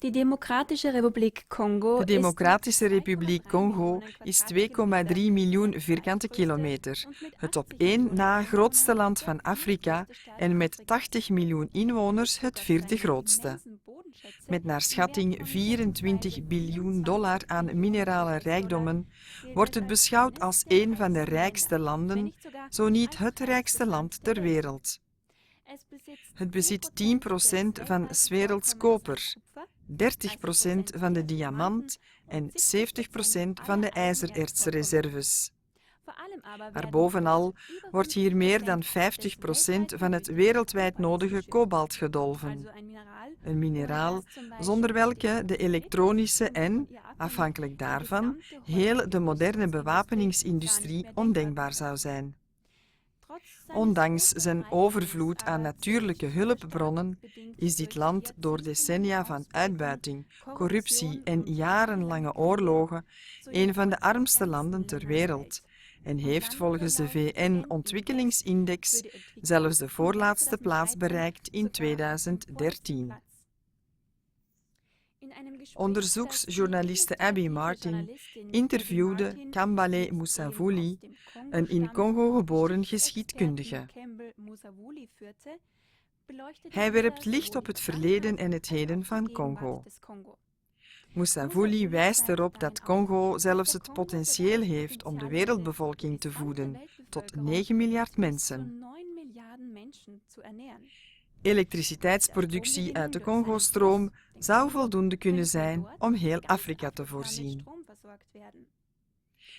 De Democratische Republiek Congo is 2,3 miljoen vierkante kilometer, het op één na grootste land van Afrika en met 80 miljoen inwoners het vierde grootste. Met naar schatting 24 biljoen dollar aan minerale rijkdommen wordt het beschouwd als een van de rijkste landen, zo niet het rijkste land ter wereld. Het bezit 10% van 's werelds koper, 30% van de diamant en 70% van de ijzerertsreserves. Maar bovenal wordt hier meer dan 50% van het wereldwijd nodige kobalt gedolven. Een mineraal zonder welke de elektronische en, afhankelijk daarvan, heel de moderne bewapeningsindustrie ondenkbaar zou zijn. Ondanks zijn overvloed aan natuurlijke hulpbronnen is dit land door decennia van uitbuiting, corruptie en jarenlange oorlogen een van de armste landen ter wereld en heeft volgens de VN-ontwikkelingsindex zelfs de voorlaatste plaats bereikt in 2013. Onderzoeksjournaliste Abby Martin interviewde Kambale Musavuli, een in Congo geboren geschiedkundige. Hij werpt licht op het verleden en het heden van Congo. Musavuli wijst erop dat Congo zelfs het potentieel heeft om de wereldbevolking te voeden, tot 9 miljard mensen. Elektriciteitsproductie uit de Congo-stroom zou voldoende kunnen zijn om heel Afrika te voorzien.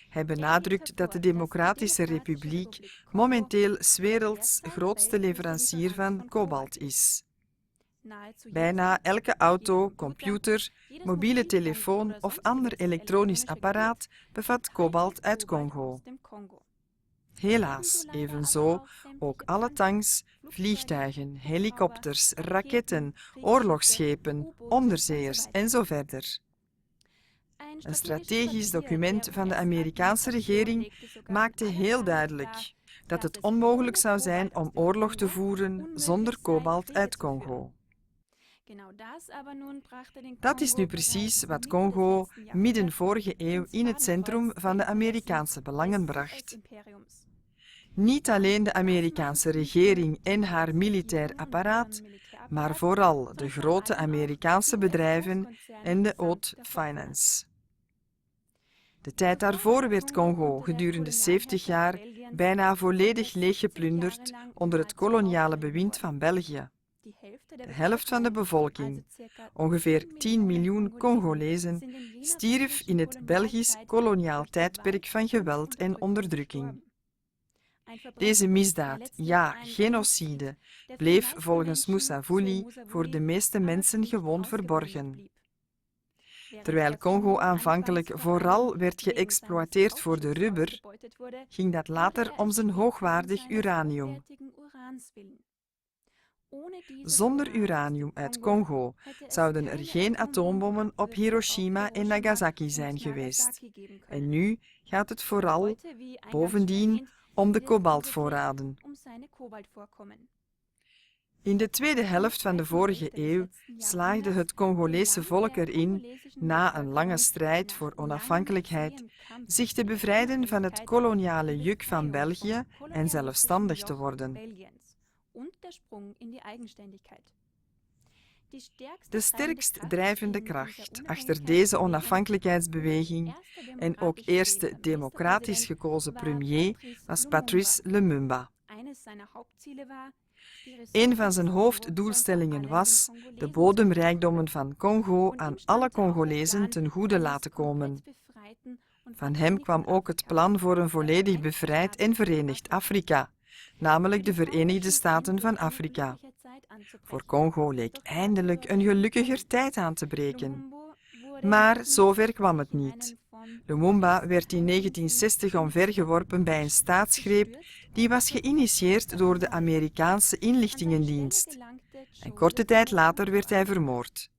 Hij benadrukt dat de Democratische Republiek momenteel 's werelds grootste leverancier van kobalt is. Bijna elke auto, computer, mobiele telefoon of ander elektronisch apparaat bevat kobalt uit Congo. Helaas, evenzo ook alle tanks, vliegtuigen, helikopters, raketten, oorlogsschepen, onderzeeërs en zo verder. Een strategisch document van de Amerikaanse regering maakte heel duidelijk dat het onmogelijk zou zijn om oorlog te voeren zonder kobalt uit Congo. Dat is nu precies wat Congo midden vorige eeuw in het centrum van de Amerikaanse belangen bracht. Niet alleen de Amerikaanse regering en haar militair apparaat, maar vooral de grote Amerikaanse bedrijven en de haute finance. De tijd daarvoor werd Congo gedurende 70 jaar bijna volledig leeggeplunderd onder het koloniale bewind van België. De helft van de bevolking, ongeveer 10 miljoen Congolezen, stierf in het Belgisch koloniaal tijdperk van geweld en onderdrukking. Deze misdaad, ja, genocide, bleef volgens Musavuli voor de meeste mensen gewoon verborgen. Terwijl Congo aanvankelijk vooral werd geëxploiteerd voor de rubber, ging dat later om zijn hoogwaardig uranium. Zonder uranium uit Congo zouden er geen atoombommen op Hiroshima en Nagasaki zijn geweest. En nu gaat het vooral, bovendien, om de kobaltvoorraden. In de tweede helft van de vorige eeuw slaagde het Congolese volk erin, na een lange strijd voor onafhankelijkheid, zich te bevrijden van het koloniale juk van België en zelfstandig te worden. De sterkst drijvende kracht achter deze onafhankelijkheidsbeweging en ook eerste democratisch gekozen premier was Patrice Lumumba. Een van zijn hoofddoelstellingen was de bodemrijkdommen van Congo aan alle Congolezen ten goede laten komen. Van hem kwam ook het plan voor een volledig bevrijd en verenigd Afrika, namelijk de Verenigde Staten van Afrika. Voor Congo leek eindelijk een gelukkiger tijd aan te breken. Maar zover kwam het niet. Lumumba werd in 1960 omvergeworpen bij een staatsgreep die was geïnitieerd door de Amerikaanse inlichtingendienst. En korte tijd later werd hij vermoord.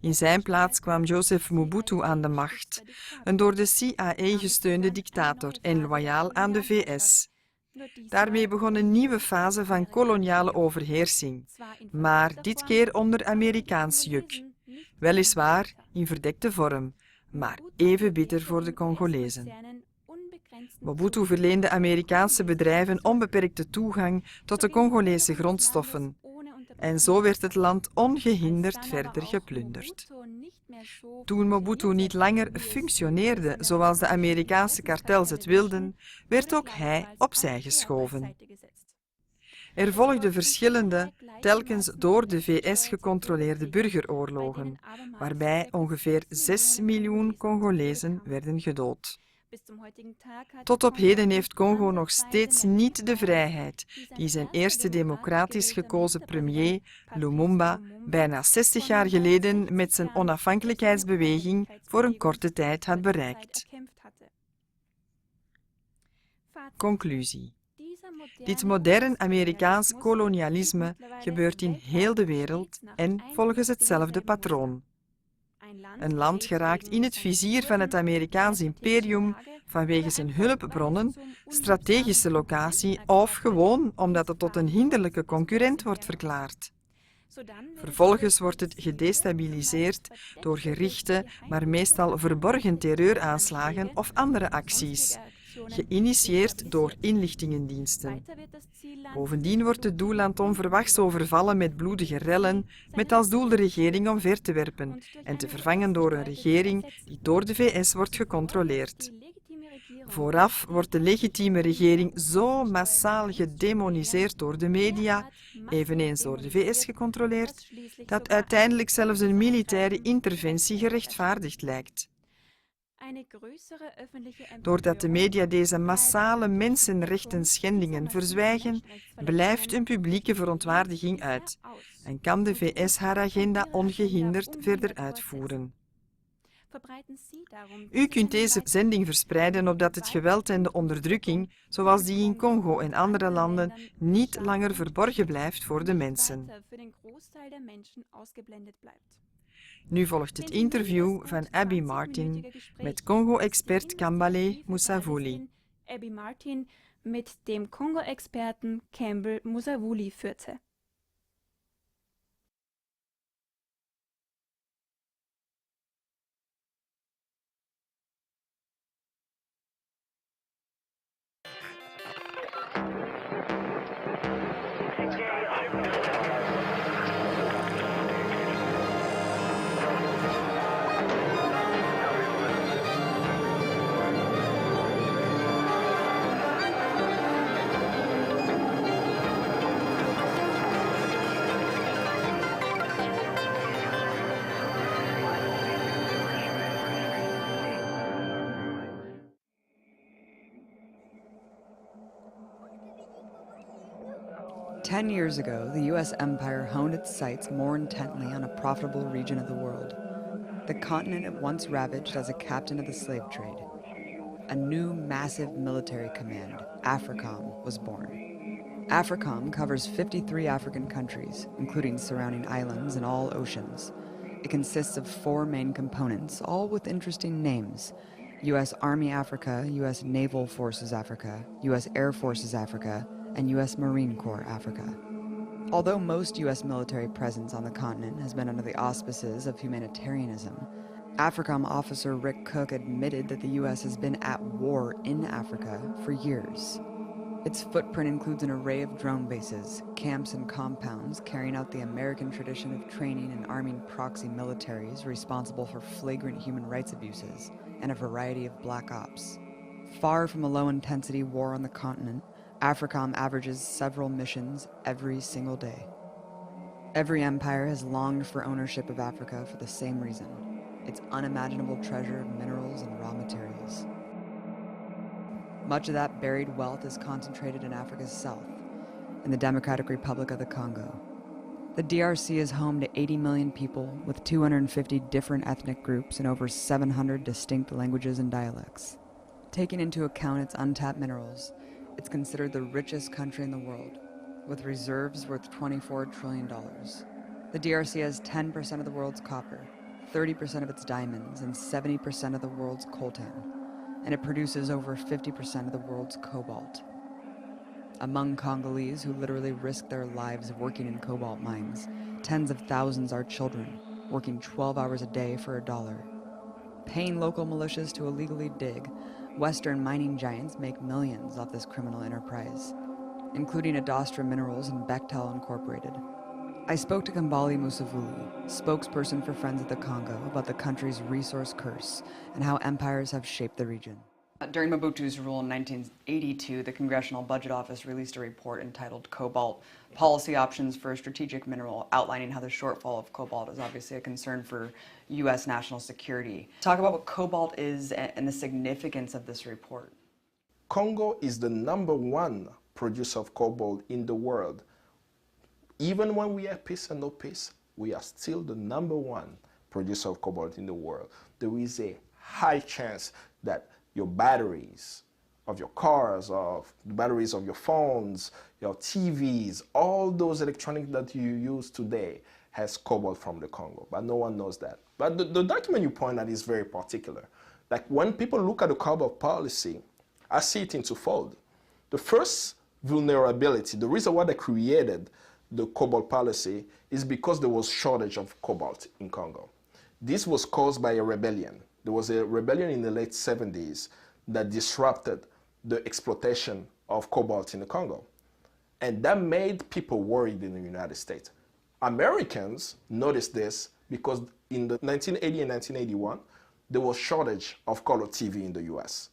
In zijn plaats kwam Joseph Mobutu aan de macht, een door de CIA gesteunde dictator en loyaal aan de VS. Daarmee begon een nieuwe fase van koloniale overheersing, maar dit keer onder Amerikaans juk. Weliswaar in verdekte vorm, maar even bitter voor de Congolezen. Mobutu verleende Amerikaanse bedrijven onbeperkte toegang tot de Congolese grondstoffen. En zo werd het land ongehinderd verder geplunderd. Toen Mobutu niet langer functioneerde zoals de Amerikaanse kartels het wilden, werd ook hij opzij geschoven. Er volgden verschillende, telkens door de VS gecontroleerde burgeroorlogen, waarbij ongeveer 6 miljoen Congolezen werden gedood. Tot op heden heeft Congo nog steeds niet de vrijheid die zijn eerste democratisch gekozen premier, Lumumba, bijna 60 jaar geleden met zijn onafhankelijkheidsbeweging voor een korte tijd had bereikt. Conclusie. Dit modern Amerikaans kolonialisme gebeurt in heel de wereld en volgens hetzelfde patroon. Een land geraakt in het vizier van het Amerikaans imperium vanwege zijn hulpbronnen, strategische locatie of gewoon omdat het tot een hinderlijke concurrent wordt verklaard. Vervolgens wordt het gedestabiliseerd door gerichte, maar meestal verborgen terreuraanslagen of andere acties, geïnitieerd door inlichtingendiensten. Bovendien wordt het doelland onverwachts overvallen met bloedige rellen, met als doel de regering omver te werpen en te vervangen door een regering die door de VS wordt gecontroleerd. Vooraf wordt de legitieme regering zo massaal gedemoniseerd door de media, eveneens door de VS gecontroleerd, dat uiteindelijk zelfs een militaire interventie gerechtvaardigd lijkt. Doordat de media deze massale mensenrechtenschendingen verzwijgen, blijft een publieke verontwaardiging uit en kan de VS haar agenda ongehinderd verder uitvoeren. U kunt deze zending verspreiden opdat het geweld en de onderdrukking, zoals die in Congo en andere landen, niet langer verborgen blijft voor de mensen. Nu volgt het interview van Abby Martin met Congo-expert Kambale Musavuli. Abby Martin met dem Congo-experten Campbell Musavuli führte. Ten years ago, the U.S. empire honed its sights more intently on a profitable region of the world. The continent it once ravaged as a captain of the slave trade. A new massive military command, AFRICOM, was born. AFRICOM covers 53 African countries, including surrounding islands and all oceans. It consists of 4 main components, all with interesting names: U.S. Army Africa, U.S. Naval Forces Africa, U.S. Air Forces Africa, and U.S. Marine Corps Africa. Although most U.S. military presence on the continent has been under the auspices of humanitarianism, AFRICOM officer Rick Cook admitted that the U.S. has been at war in Africa for years. Its footprint includes an array of drone bases, camps, and compounds carrying out the American tradition of training and arming proxy militaries responsible for flagrant human rights abuses and a variety of black ops. Far from a low-intensity war on the continent, AFRICOM averages several missions every single day. Every empire has longed for ownership of Africa for the same reason: its unimaginable treasure of minerals and raw materials. Much of that buried wealth is concentrated in Africa's south, in the Democratic Republic of the Congo. The DRC is home to 80 million people with 250 different ethnic groups and over 700 distinct languages and dialects. Taking into account its untapped minerals, it's considered the richest country in the world, with reserves worth $24 trillion. The DRC has 10% of the world's copper, 30% of its diamonds, and 70% of the world's coltan, and it produces over 50% of the world's cobalt. Among Congolese who literally risk their lives working in cobalt mines, tens of thousands are children, working 12 hours a day for $1. Paying local militias to illegally dig, Western mining giants make millions off this criminal enterprise, including Adastra Minerals and Bechtel Incorporated. I spoke to Kambali Musavuli, spokesperson for Friends of the Congo, about the country's resource curse and how empires have shaped the region. During Mobutu's rule in 1982, the Congressional Budget Office released a report entitled Cobalt, Policy Options for a Strategic Mineral, outlining how the shortfall of cobalt is obviously a concern for U.S. national security. Talk about what cobalt is and the significance of this report. Congo is the #1 producer of cobalt in the world. Even when we have peace and no peace, we are still the #1 producer of cobalt in the world. There is a high chance that your batteries of your cars, of the batteries of your phones, your TVs, all those electronics that you use today has cobalt from the Congo, but no one knows that. But the document you point at is very particular. Like when people look at the cobalt policy, I see it in twofold. The first vulnerability, the reason why they created the cobalt policy is because there was shortage of cobalt in Congo. This was caused by a rebellion. There was a rebellion in the late 70s that disrupted the exploitation of cobalt in the Congo. And that made people worried in the United States. Americans noticed this because in the 1980 and 1981, there was shortage of color TV in the US.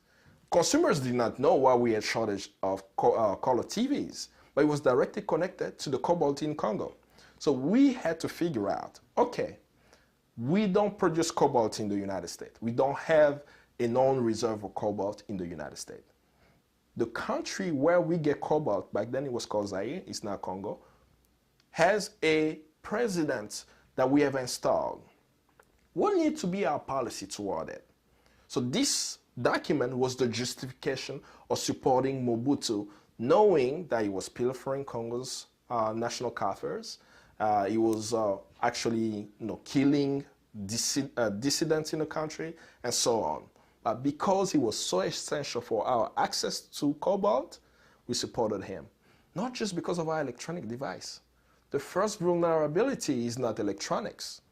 Consumers did not know why we had shortage of color TVs, but it was directly connected to the cobalt in Congo. So we had to figure out, okay, we don't produce cobalt in the United States. We don't have a known reserve of cobalt in the United States. The country where we get cobalt, back then it was called Zaire, it's now Congo, has a president that we have installed. What needs to be our policy toward it? So this document was the justification of supporting Mobutu, knowing that he was pilfering Congo's national coffers. He was actually killing dissidents in the country and so on. But because he was so essential for our access to cobalt, we supported him. Not just because of our electronic device. The first vulnerability is not electronics.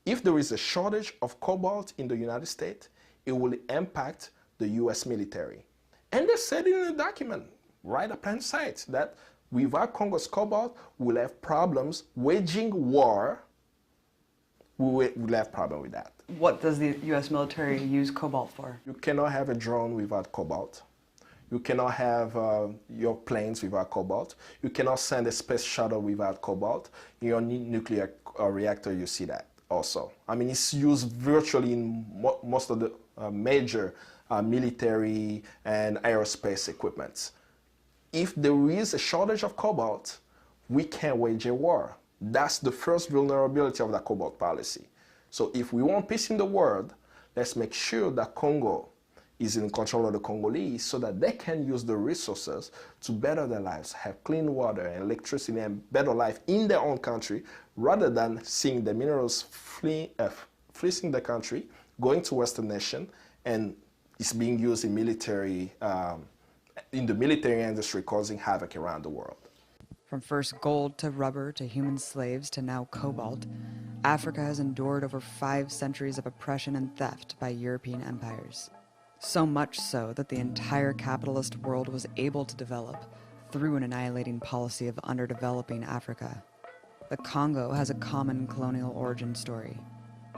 If there is a shortage of cobalt in the United States, it will impact the US military. And they said it in the document, right up on site, that without Congo's cobalt, we'll have problems waging war. We'll have problem with that. What does the US military use cobalt for? You cannot have a drone without cobalt. You cannot have your planes without cobalt. You cannot send a space shuttle without cobalt. In your nuclear reactor, you see that also. I mean, it's used virtually in most of the major military and aerospace equipment. If there is a shortage of cobalt, we can't wage a war. That's the first vulnerability of the cobalt policy. So if we want peace in the world, let's make sure that Congo is in control of the Congolese so that they can use the resources to better their lives, have clean water and electricity and better life in their own country, rather than seeing the minerals fleecing the country, going to Western nation, and it's being used in the military industry, causing havoc around the world. From first gold to rubber to human slaves to now cobalt, Africa has endured over 5 centuries of oppression and theft by European empires. So much so that the entire capitalist world was able to develop through an annihilating policy of underdeveloping Africa. The Congo has a common colonial origin story.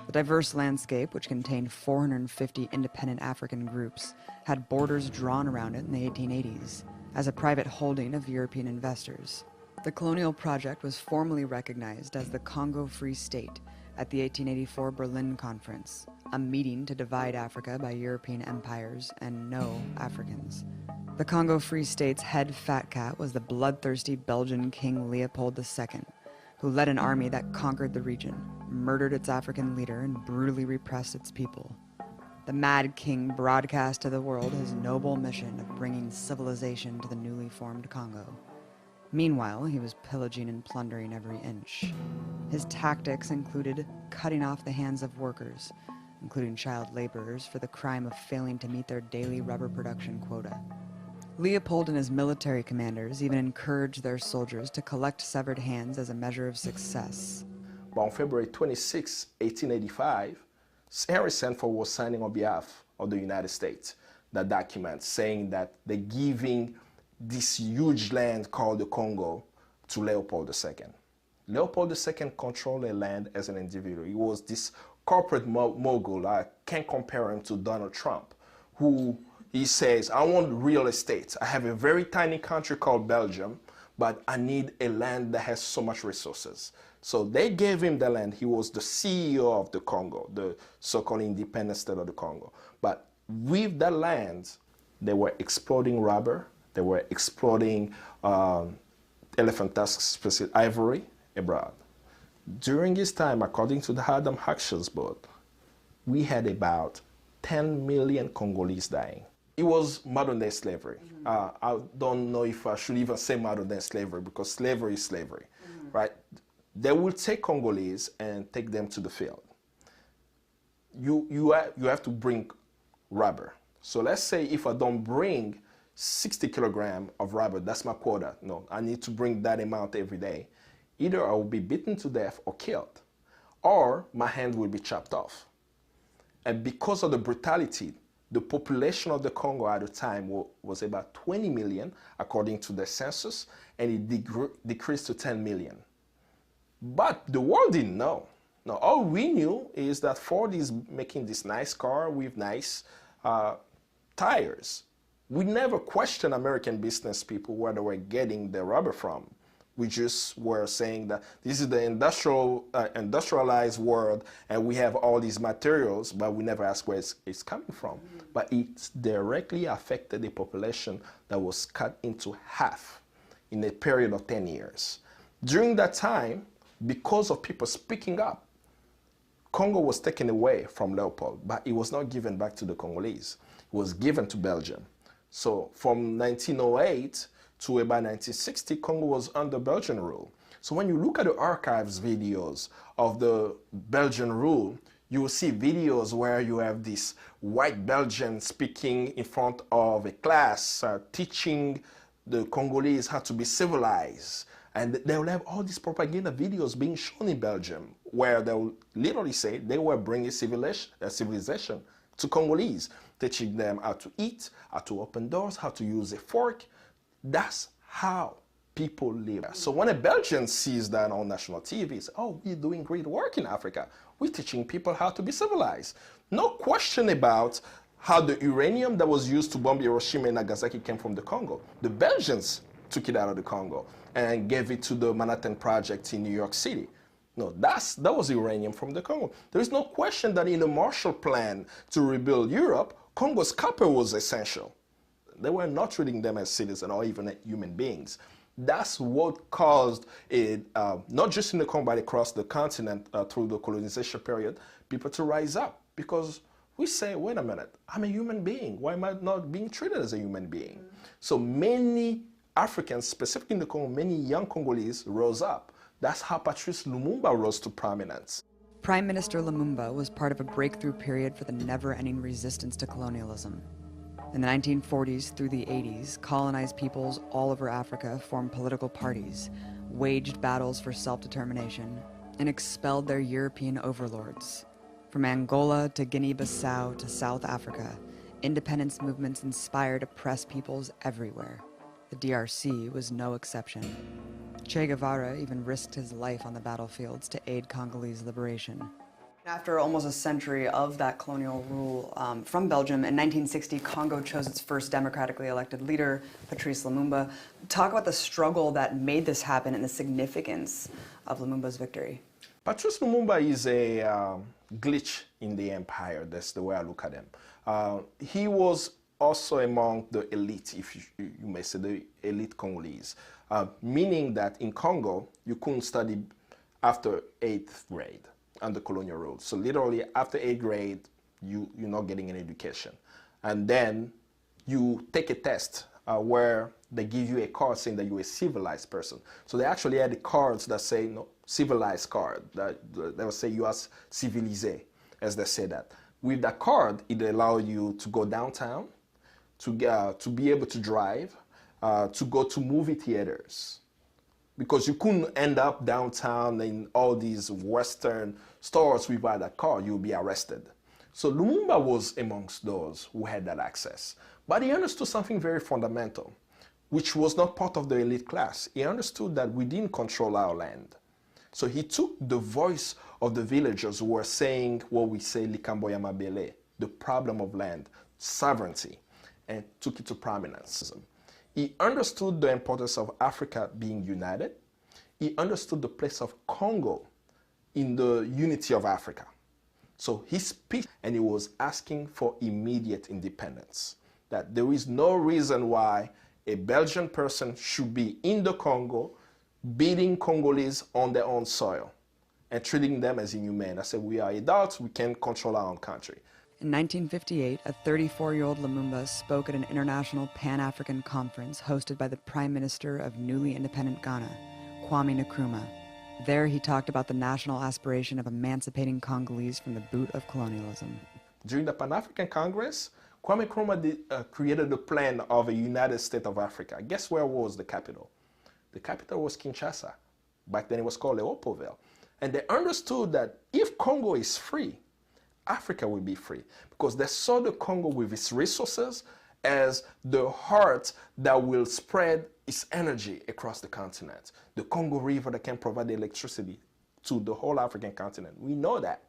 The diverse landscape, which contained 450 independent African groups, had borders drawn around it in the 1880s as a private holding of European investors. The colonial project was formally recognized as the Congo Free State at the 1884 Berlin Conference, a meeting to divide Africa by European empires and no Africans. The Congo Free State's head fat cat was the bloodthirsty Belgian King Leopold II, who led an army that conquered the region, murdered its African leader, and brutally repressed its people. The Mad King broadcast to the world his noble mission of bringing civilization to the newly formed Congo. Meanwhile, he was pillaging and plundering every inch. His tactics included cutting off the hands of workers, including child laborers, for the crime of failing to meet their daily rubber production quota. Leopold and his military commanders even encouraged their soldiers to collect severed hands as a measure of success. But on February 26, 1885, Henry Sanford was signing on behalf of the United States the document saying that they're giving this huge land called the Congo to Leopold II. Leopold II controlled the land as an individual. He was this corporate mogul. I can't compare him to Donald Trump, who he says, I want real estate. I have a very tiny country called Belgium, but I need a land that has so much resources. So they gave him the land. He was the CEO of the Congo, the so-called independent state of the Congo. But with that land, they were exporting rubber, they were exporting elephant tusk, ivory abroad. During his time, according to the Adam Huxley's book, we had about 10 million Congolese dying. It was modern-day slavery. I don't know if I should even say modern-day slavery, because slavery is slavery, right? They will take Congolese and take them to the field. You have to bring rubber. So let's say if I don't bring 60 kilograms of rubber, that's my quota. No, I need to bring that amount every day. Either I will be beaten to death or killed, or my hand will be chopped off. And because of the brutality, the population of the Congo at the time was about 20 million, according to the census, and it decreased to 10 million. But the world didn't know. Now, all we knew is that Ford is making this nice car with nice tires. We never questioned American business people where they were getting the rubber from. We just were saying that this is the industrialized world and we have all these materials, but we never asked where it's coming from. But it directly affected the population that was cut into half in a period of 10 years. During that time, because of people speaking up, Congo was taken away from Leopold, but it was not given back to the Congolese. It was given to Belgium. So from 1908 to about 1960, Congo was under Belgian rule. So when you look at the archives videos of the Belgian rule, you will see videos where you have this white Belgian speaking in front of a class, teaching the Congolese how to be civilized. And they will have all these propaganda videos being shown in Belgium, where they will literally say they were bringing civilization to Congolese, teaching them how to eat, how to open doors, how to use a fork. That's how people live. So when a Belgian sees that on national TV, it's, oh, we're doing great work in Africa. We're teaching people how to be civilized. No question about how the uranium that was used to bomb Hiroshima and Nagasaki came from the Congo. The Belgians took it out of the Congo and gave it to the Manhattan Project in New York City. No, that was uranium from the Congo. There is no question that in the Marshall Plan to rebuild Europe, Congo's copper was essential. They were not treating them as citizens or even human beings. That's what caused it, not just in the Congo, but across the continent through the colonization period, people to rise up. Because we say, wait a minute, I'm a human being. Why am I not being treated as a human being? So many Africans, specifically in the Congo, many young Congolese rose up. That's how Patrice Lumumba rose to prominence. Prime Minister Lumumba was part of a breakthrough period for the never-ending resistance to colonialism. In the 1940s through the 80s, colonized peoples all over Africa formed political parties, waged battles for self-determination, and expelled their European overlords. From Angola to Guinea-Bissau to South Africa, independence movements inspired oppressed peoples everywhere. The DRC was no exception. Che Guevara even risked his life on the battlefields to aid Congolese liberation. After almost a century of that colonial rule from Belgium, in 1960, Congo chose its first democratically elected leader, Patrice Lumumba. Talk about the struggle that made this happen and the significance of Lumumba's victory. Patrice Lumumba is a glitch in the empire. That's the way I look at him. He was also among the elite, if you may say, the elite Congolese, meaning that in Congo, you couldn't study after 8th grade under colonial rule. So literally after 8th grade, you're not getting an education. And then you take a test where they give you a card saying that you're a civilized person. So they actually had the cards that say, no, civilized card, that they will say you are civilisé, as they say that. With that card, it allows you to go downtown, to be able to drive, to go to movie theaters. because you couldn't end up downtown in all these Western stores without a car, you'll be arrested. So Lumumba was amongst those who had that access. But he understood something very fundamental, which was not part of the elite class. He understood that we didn't control our land. So he took the voice of the villagers who were saying what we say, likambo ya mabele, the problem of land, sovereignty, and took it to prominence. He understood the importance of Africa being united. He understood the place of Congo in the unity of Africa. So he speaks, and he was asking for immediate independence, that there is no reason why a Belgian person should be in the Congo beating Congolese on their own soil and treating them as inhumane. I said, we are adults, we can control our own country. In 1958, a 34-year-old Lumumba spoke at an international Pan-African conference hosted by the Prime Minister of newly independent Ghana, Kwame Nkrumah. There he talked about the national aspiration of emancipating Congolese from the boot of colonialism. During the Pan-African Congress, Kwame Nkrumah created the plan of a United States of Africa. Guess where was the capital? The capital was Kinshasa. Back then it was called Leopoldville. And they understood that if Congo is free, Africa will be free, because they saw the Congo with its resources as the heart that will spread its energy across the continent. The Congo River that can provide the electricity to the whole African continent. We know that,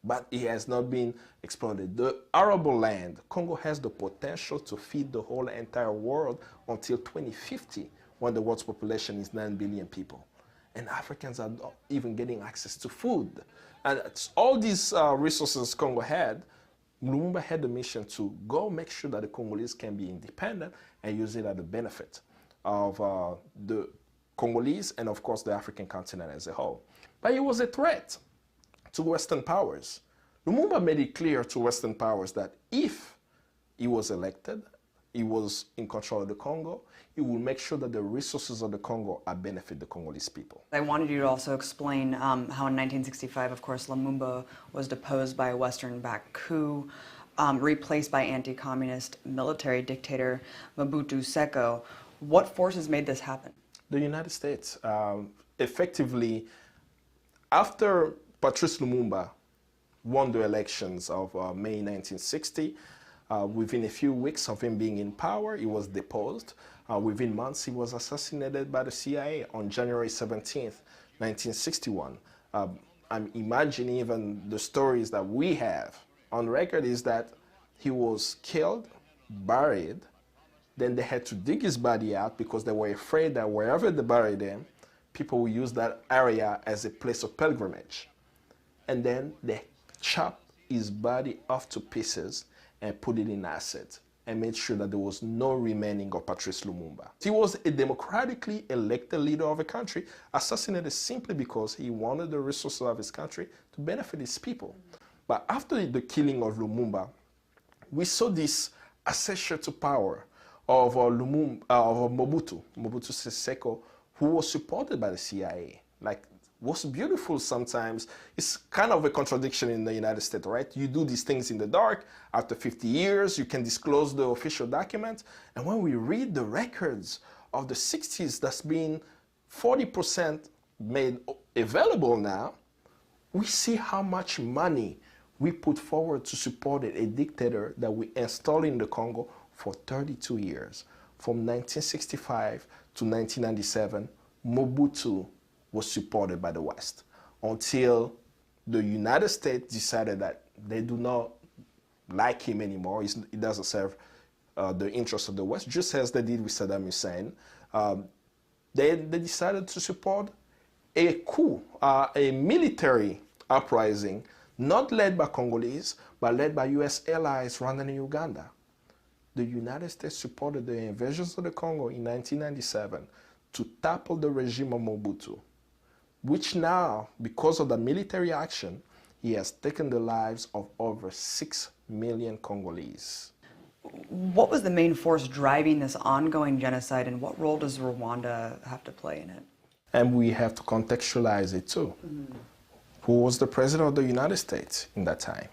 but it has not been exploited. The arable land, Congo has the potential to feed the whole entire world until 2050, when the world's population is 9 billion people. And Africans are not even getting access to food. And all these resources Congo had, Lumumba had the mission to go make sure that the Congolese can be independent and use it at the benefit of the Congolese and, of course, the African continent as a whole. But it was a threat to Western powers. Lumumba made it clear to Western powers that if he was elected, he was in control of the Congo, he will make sure that the resources of the Congo are benefit the Congolese people. I wanted you to also explain how in 1965, of course, Lumumba was deposed by a Western-backed coup, replaced by anti-communist military dictator Mobutu Seko. What forces made this happen? The United States. Effectively, after Patrice Lumumba won the elections of May 1960, within a few weeks of him being in power, he was deposed. Within months, he was assassinated by the CIA on January 17th, 1961. I'm imagining even the stories that we have on record is that he was killed, buried, then they had to dig his body out because they were afraid that wherever they buried him, people would use that area as a place of pilgrimage. And then they chopped his body off to pieces and put it in acid and made sure that there was no remaining of Patrice Lumumba. He was a democratically elected leader of a country, assassinated simply because he wanted the resources of his country to benefit his people. But after the killing of Lumumba, we saw this accession to power of Mobutu Seko, who was supported by the CIA. Like, what's beautiful sometimes, it's kind of a contradiction in the United States, right? You do these things in the dark. After 50 years, you can disclose the official documents. And when we read the records of the 60s that's been 40% made available now, we see how much money we put forward to support a dictator that we installed in the Congo for 32 years. From 1965 to 1997, Mobutu was supported by the West until the United States decided that they do not like him anymore. He doesn't serve the interests of the West, just as they did with Saddam Hussein. They decided to support a coup, a military uprising, not led by Congolese, but led by US allies, Rwanda and Uganda. The United States supported the invasions of the Congo in 1997 to topple the regime of Mobutu, which now, because of the military action, he has taken the lives of over 6 million Congolese. What was the main force driving this ongoing genocide, and what role does Rwanda have to play in it? And we have to contextualize it too. Who was the president of the United States in that time?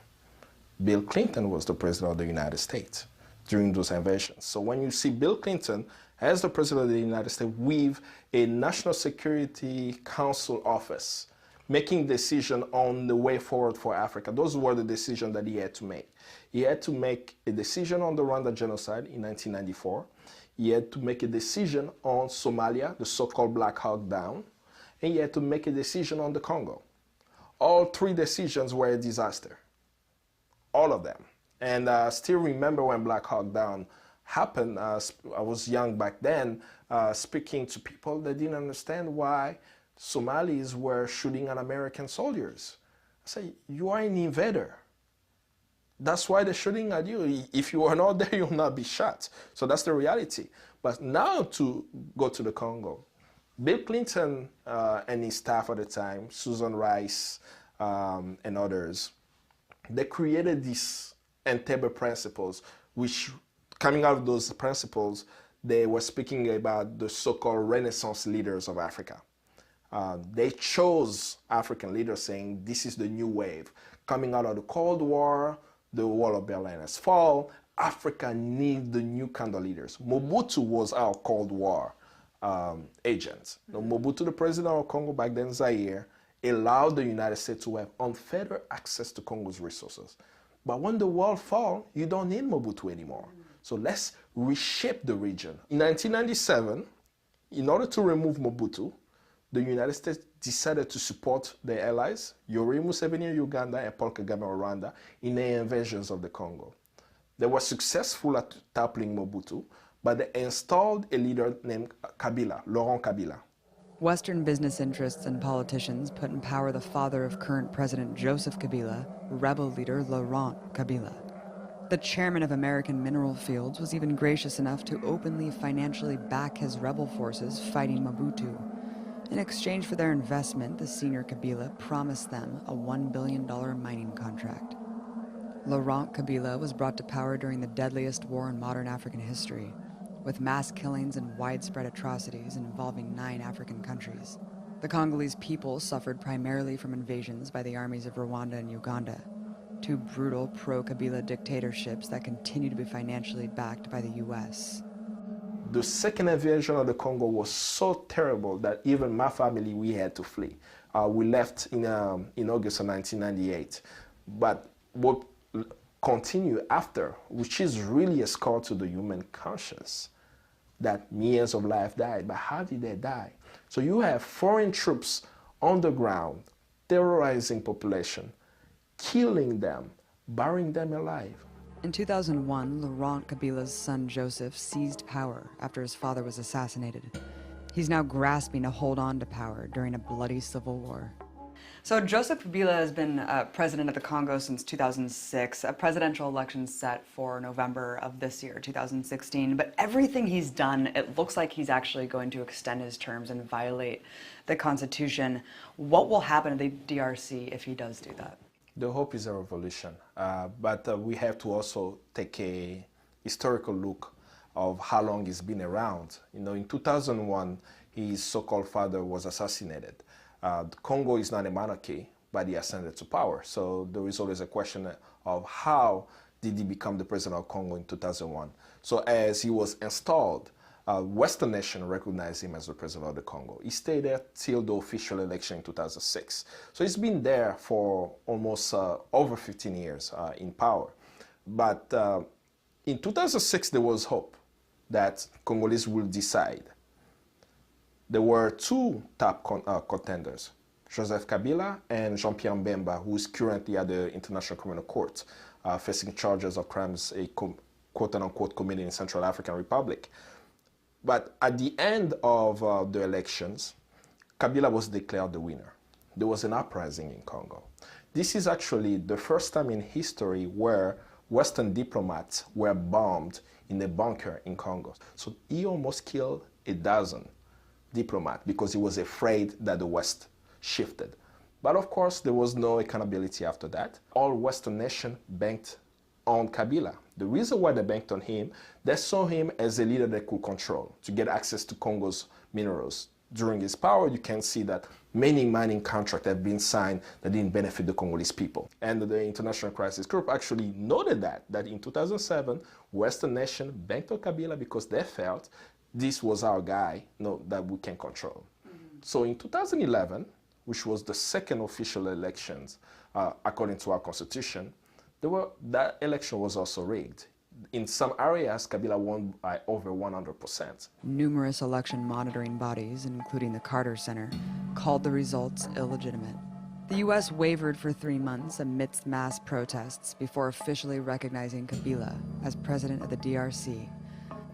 Bill Clinton was the president of the United States. during those invasions. So when you see Bill Clinton as the President of the United States with a National Security Council office making decisions on the way forward for Africa, those were the decisions that he had to make. He had to make a decision on the Rwanda genocide in 1994. He had to make a decision on Somalia, the so-called Black Hawk Down, and he had to make a decision on the Congo. All three decisions were a disaster, all of them. And I still remember when Black Hawk Down happened. I was young back then, speaking to people that didn't understand why Somalis were shooting at American soldiers. I say, you are an invader. That's why they're shooting at you. If you are not there, you'll not be shot. So that's the reality. But now to go to the Congo, Bill Clinton and his staff at the time, Susan Rice and others, they created these Entebbe principles, which coming out of those principles, they were speaking about the so-called Renaissance leaders of Africa. They chose African leaders saying, this is the new wave. Coming out of the Cold War, the wall of Berlin has fallen, Africa needs the new kind of leaders. Mobutu was our Cold War agent. Now, Mobutu, the president of Congo back then, Zaire, allowed the United States to have unfettered access to Congo's resources. But when the wall falls, you don't need Mobutu anymore. So let's reshape the region. In 1997, in order to remove Mobutu, the United States decided to support their allies, Yoweri Museveni in Uganda and Paul Kagame in Rwanda, in their invasions of the Congo. They were successful at toppling Mobutu, but they installed a leader named Kabila, Laurent Kabila. Western business interests and politicians put in power the father of current President Joseph Kabila, rebel leader Laurent Kabila. The chairman of American Mineral Fields was even gracious enough to openly financially back his rebel forces fighting Mobutu. In exchange for their investment, the senior Kabila promised them a $1 billion mining contract. Laurent Kabila was brought to power during the deadliest war in modern African history, with mass killings and widespread atrocities involving 9 African countries. The Congolese people suffered primarily from invasions by the armies of Rwanda and Uganda, 2 brutal pro-Kabila dictatorships that continue to be financially backed by the US. The second invasion of the Congo was so terrible that even my family, we had to flee. We left in August of 1998. But what continued after, which is really a scar to the human conscience, that millions of lives died. But how did they die? So you have foreign troops on the ground, terrorizing population, killing them, burying them alive. In 2001, Laurent Kabila's son Joseph seized power after his father was assassinated. He's now grasping to hold on to power during a bloody civil war. So Joseph Kabila has been president of the Congo since 2006. A presidential election set for November of this year, 2016. But everything he's done, it looks like he's actually going to extend his terms and violate the Constitution. What will happen to the DRC if he does do that? The hope is a revolution, but we have to also take a historical look of how long he's been around. You know, in 2001, his so-called father was assassinated. Congo is not a monarchy, but he ascended to power. So there is always a question of how did he become the president of Congo in 2001. So as he was installed, Western nation recognized him as the president of the Congo. He stayed there till the official election in 2006. So he's been there for almost over 15 years in power. But in 2006, there was hope that Congolese will decide. There were 2 top contenders, Joseph Kabila and Jean-Pierre Mbemba, who is currently at the International Criminal Court, facing charges of crimes a quote-unquote committed in Central African Republic. But at the end of the elections, Kabila was declared the winner. There was an uprising in Congo. This is actually the first time in history where Western diplomats were bombed in a bunker in Congo. So he almost killed a dozen diplomats because he was afraid that the West shifted. But of course, there was no accountability after that. All Western nations banked on Kabila. The reason why they banked on him, they saw him as a leader they could control to get access to Congo's minerals, during his power, you can see that many mining contracts have been signed that didn't benefit the Congolese people. And the International Crisis Group actually noted that in 2007, Western nation banked on Kabila because they felt this was our guy, that we can control. So in 2011, which was the second official elections, according to our constitution, that election was also rigged. In some areas, Kabila won by over 100%. Numerous election monitoring bodies, including the Carter Center, called the results illegitimate. The U.S. wavered for 3 months amidst mass protests before officially recognizing Kabila as president of the DRC.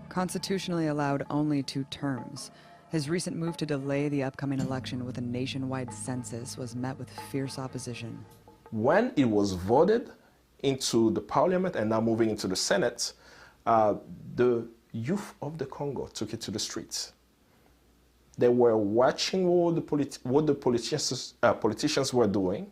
Constitutionally allowed only 2 terms, his recent move to delay the upcoming election with a nationwide census was met with fierce opposition. When it was voted into the parliament and now moving into the Senate, the youth of the Congo took it to the streets. They were watching what the politicians were doing,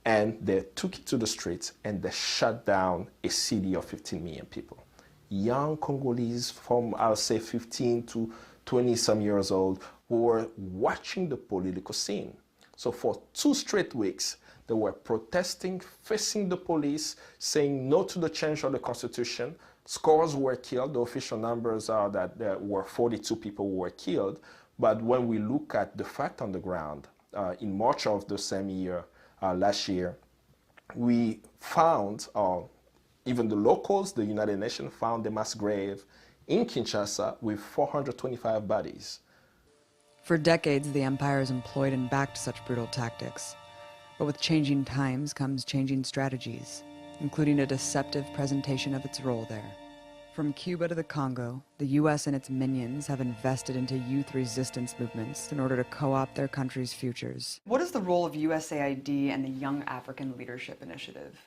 and they took it to the streets and they shut down a city of 15 million people. Young Congolese from, I'll say, 15 to 20 some years old, who were watching the political scene. So for 2 straight weeks, they were protesting, facing the police, saying no to the change of the constitution. Scores were killed. The official numbers are that there were 42 people who were killed. But when we look at the fact on the ground, in March of the same year, last year, we found, even the locals, the United Nations, found a mass grave in Kinshasa with 425 bodies. For decades, the empire has employed and backed such brutal tactics. But with changing times comes changing strategies, including a deceptive presentation of its role there. From Cuba to the Congo, the U.S. and its minions have invested into youth resistance movements in order to co-opt their country's futures. What is the role of USAID and the Young African Leadership Initiative?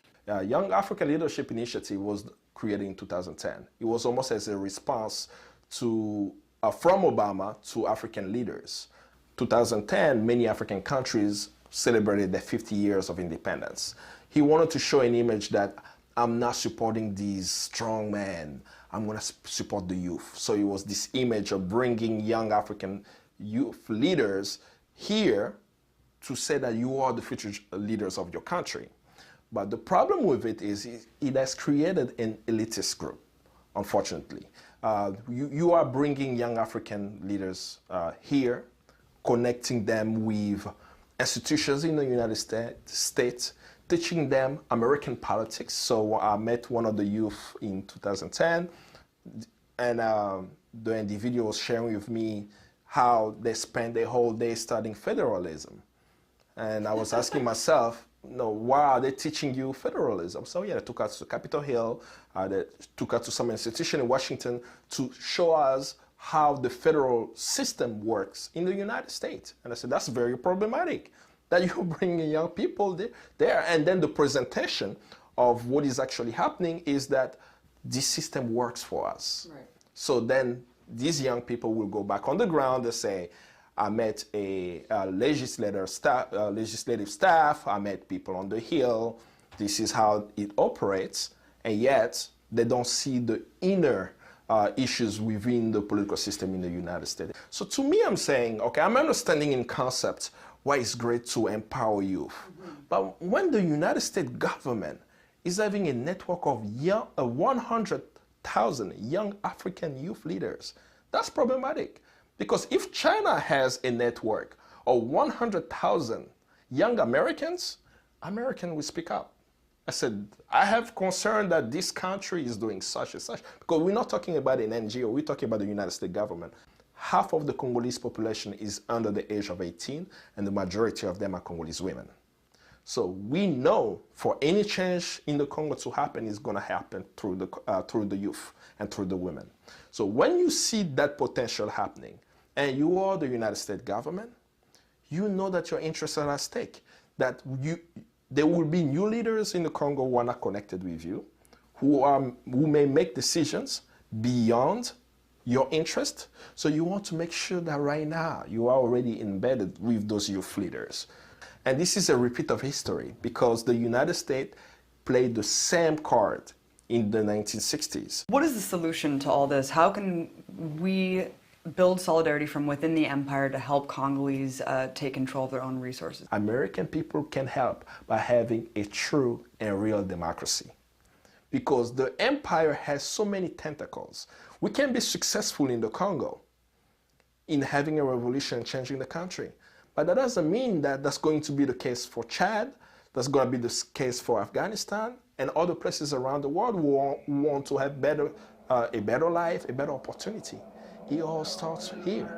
Young African Leadership Initiative was created in 2010. It was almost as a response to, from Obama to African leaders. 2010, many African countries celebrated their 50 years of independence. He wanted to show an image that I'm not supporting these strong men, I'm going to support the youth. So it was this image of bringing young African youth leaders here to say that you are the future leaders of your country. But the problem with it is it has created an elitist group, unfortunately. You are bringing young African leaders here, connecting them with institutions in the United States, teaching them American politics. So I met one of the youth in 2010, and the individual was sharing with me how they spent their whole day studying federalism. And I was asking myself, why are they teaching you federalism? So yeah, they took us to Capitol Hill, they took us to some institution in Washington to show us how the federal system works in the United States. And I said, that's very problematic, that you bring young people there. And then the presentation of what is actually happening is that this system works for us. Right. So then these young people will go back on the ground and say, I met a legislative staff, I met people on the Hill, this is how it operates, and yet they don't see the inner issues within the political system in the United States. So to me, I'm saying, okay, I'm understanding in concept why it's great to empower youth. But when the United States government is having a network of 100,000 young African youth leaders, that's problematic. Because if China has a network of 100,000 young Americans, Americans will speak up. I said, I have concern that this country is doing such and such, because we're not talking about an NGO, we're talking about the United States government. Half of the Congolese population is under the age of 18, and the majority of them are Congolese women. So we know for any change in the Congo to happen is going to happen through the youth and through the women. So when you see that potential happening, and you are the United States government, you know that your interests are at stake, that there will be new leaders in the Congo who are not connected with you, who may make decisions beyond your interest. So you want to make sure that right now you are already embedded with those youth leaders. And this is a repeat of history, because the United States played the same card in the 1960s. What is the solution to all this? How can we build solidarity from within the empire to help Congolese take control of their own resources. American people can help by having a true and real democracy. Because the empire has so many tentacles. We can be successful in the Congo in having a revolution and changing the country. But that doesn't mean that that's going to be the case for Chad, that's going to be the case for Afghanistan, and other places around the world who want to have a better life, a better opportunity. It all starts here.